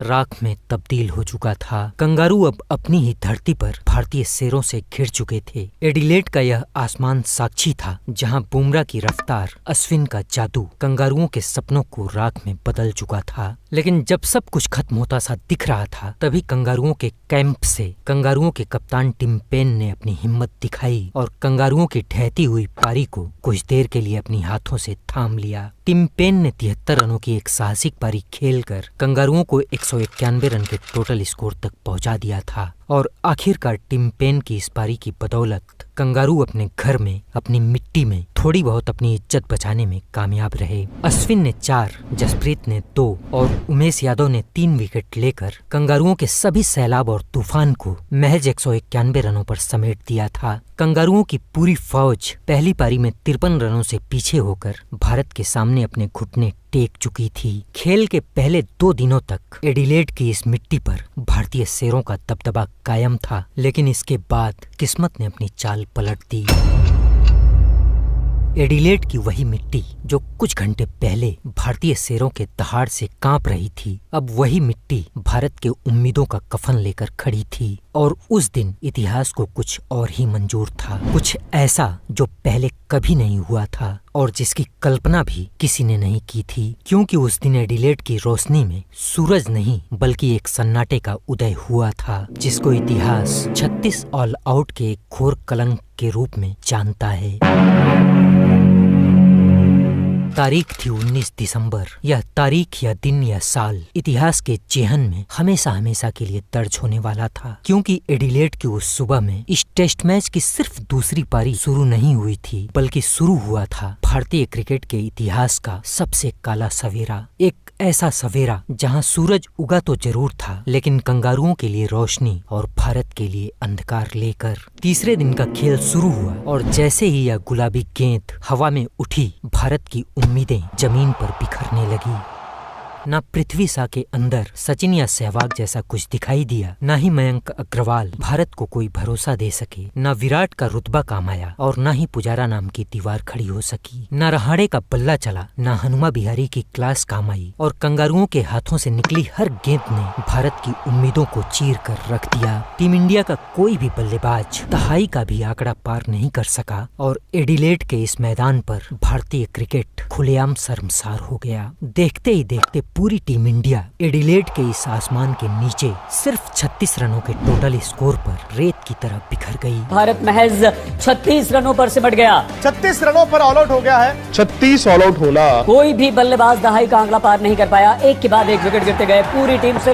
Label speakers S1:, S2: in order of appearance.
S1: राख में तब्दील हो चुका था। कंगारू अब अपनी ही धरती पर भारतीय शेरों से घिर चुके थे। एडिलेड का यह आसमान साक्षी था, जहां बुमरा की रफ्तार, अश्विन का जादू कंगारुओं के सपनों को राख में बदल चुका था। लेकिन जब सब कुछ खत्म होता सा दिख रहा था, तभी कंगारुओं के कैंप से कंगारुओं के कप्तान टिम पेन ने अपनी हिम्मत दिखाई और कंगारुओं की ढहती हुई पारी को कुछ देर के लिए अपनी हाथों से थाम लिया। टिम पेन ने 73 रनों की एक साहसिक पारी खेलकर कंगारुओं को 191 रन के टोटल स्कोर तक पहुंचा दिया था और आखिरकार टिम पेन की इस पारी की बदौलत कंगारू अपने घर में, अपनी मिट्टी में थोड़ी बहुत अपनी इज्जत बचाने में कामयाब रहे। अश्विन ने 4, जसप्रीत ने 2 और उमेश यादव ने 3 विकेट लेकर कंगारुओं के सभी सैलाब और तूफान को महज 191 रनों पर समेट दिया था। कंगारुओं की पूरी फौज पहली पारी में 53 रनों से पीछे होकर भारत के सामने अपने घुटने टेक चुकी थी। खेल के पहले 2 दिनों तक एडिलेड की इस मिट्टी पर भारतीय शेरों का दबदबा कायम था, लेकिन इसके बाद किस्मत ने अपनी चाल पलट दी। एडिलेड की वही मिट्टी जो कुछ घंटे पहले भारतीय शेरों के दहाड़ से कांप रही थी, अब वही मिट्टी भारत के उम्मीदों का कफन लेकर खड़ी थी। और उस दिन इतिहास को कुछ और ही मंजूर था, कुछ ऐसा जो पहले कभी नहीं हुआ था और जिसकी कल्पना भी किसी ने नहीं की थी, क्योंकि उस दिन एडिलेड की रोशनी में सूरज नहीं बल्कि एक सन्नाटे का उदय हुआ था, जिसको इतिहास 36 ऑल आउट के एक घोर कलंक के रूप में जानता है। तारीख थी 19 दिसंबर। यह तारीख या दिन या साल इतिहास के जेहन में हमेशा हमेशा के लिए दर्ज होने वाला था, क्योंकि एडिलेड की उस सुबह में इस टेस्ट मैच की सिर्फ दूसरी पारी शुरू नहीं हुई थी, बल्कि शुरू हुआ था भारतीय क्रिकेट के इतिहास का सबसे काला सवेरा। एक ऐसा सवेरा जहां सूरज उगा तो जरूर था, लेकिन कंगारुओं के लिए रोशनी और भारत के लिए अंधकार लेकर। तीसरे दिन का खेल शुरू हुआ और जैसे ही यह गुलाबी गेंद हवा में उठी, भारत की उम्मीदें जमीन पर बिखरने लगी। न पृथ्वी सा के अंदर सचिन या सहवाग जैसा कुछ दिखाई दिया, न ही मयंक अग्रवाल भारत को कोई भरोसा दे सके, न विराट का रुतबा काम आया और न ही पुजारा नाम की दीवार खड़ी हो सकी। न रहाड़े का बल्ला चला, न हनुमा बिहारी की क्लास काम आई और कंगारुओं के हाथों से निकली हर गेंद ने भारत की उम्मीदों को चीर कर रख दिया। टीम इंडिया का कोई भी बल्लेबाज दहाई का भी आंकड़ा पार नहीं कर सका और एडिलेड के इस मैदान पर भारतीय क्रिकेट खुलेआम शर्मसार हो गया। देखते ही देखते पूरी टीम इंडिया एडिलेड के इस आसमान के नीचे सिर्फ 36 रनों के टोटल स्कोर पर रेत की तरह बिखर गई।
S2: भारत महज 36 रनों पर सिमट गया।
S3: 36 रनों पर ऑल आउट हो गया है।
S4: 36 ऑल आउट होना,
S2: कोई भी बल्लेबाज दहाई का आंकड़ा पार नहीं कर पाया। एक के बाद एक विकेट गिरते गए। पूरी टीम से